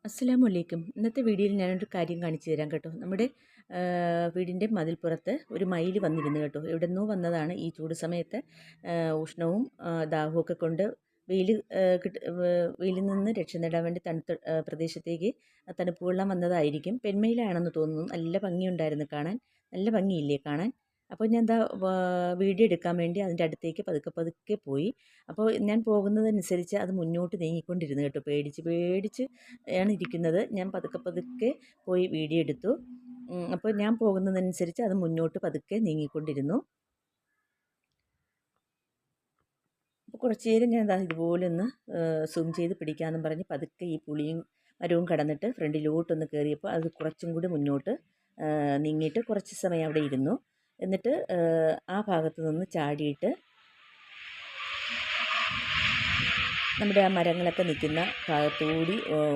അസ്സലാമലൈക്കും. ഇന്നത്തെ വീഡിയോയിൽ ഞാനൊരു കാര്യം കാണിച്ചു തരാം കേട്ടോ. നമ്മുടെ വീടിൻ്റെ മതിൽപ്പുറത്ത് ഒരു മയിൽ വന്നിരുന്നു കേട്ടോ. എവിടെന്നോ വന്നതാണ്. ഈ ചൂട് സമയത്ത് ഉഷ്ണവും ദാഹവും ഒക്കെ കൊണ്ട് വെയിൽ വെയിലിൽ നിന്ന് രക്ഷ നേടാൻ വേണ്ടി തണുത്ത പ്രദേശത്തേക്ക് തണുപ്പ് കൊള്ളാൻ വന്നതായിരിക്കും. പെൺമയിലാണെന്ന് തോന്നുന്നു. നല്ല ഭംഗിയുണ്ടായിരുന്നു കാണാൻ. നല്ല ഭംഗിയില്ലേ കാണാൻ? അപ്പോൾ ഞാൻ എന്താ വീഡിയോ എടുക്കാൻ വേണ്ടി അതിൻ്റെ അടുത്തേക്ക് പതുക്കെ പതുക്കെ പോയി. അപ്പോൾ ഞാൻ പോകുന്നതനുസരിച്ച് അത് മുന്നോട്ട് നീങ്ങിക്കൊണ്ടിരുന്നു കേട്ടോ. പേടിച്ച് പേടിച്ച് ആണ് ഇരിക്കുന്നത്. ഞാൻ പതുക്കെ പതുക്കെ പോയി വീഡിയോ എടുത്തു. അപ്പോൾ ഞാൻ പോകുന്നതനുസരിച്ച് അത് മുന്നോട്ട് പതുക്കെ നീങ്ങിക്കൊണ്ടിരുന്നു. അപ്പോൾ കുറച്ച് നേരം ഞാൻ ഇതുപോലെ ഒന്ന് സൂം ചെയ്ത് പിടിക്കാമെന്നും പറഞ്ഞ് പതുക്കെ ഈ പുളിയും മരവും കടന്നിട്ട് ഫ്രണ്ടിലോട്ടൊന്ന് കയറിയപ്പോൾ അത് കുറച്ചും കൂടി മുന്നോട്ട് നീങ്ങിയിട്ട് കുറച്ച് സമയം അവിടെ ഇരുന്നു. എന്നിട്ട് ആ ഭാഗത്ത് നിന്ന് ചാടിയിട്ട് നമ്മുടെ ആ മരങ്ങളൊക്കെ നിൽക്കുന്ന ഭാഗത്തുകൂടി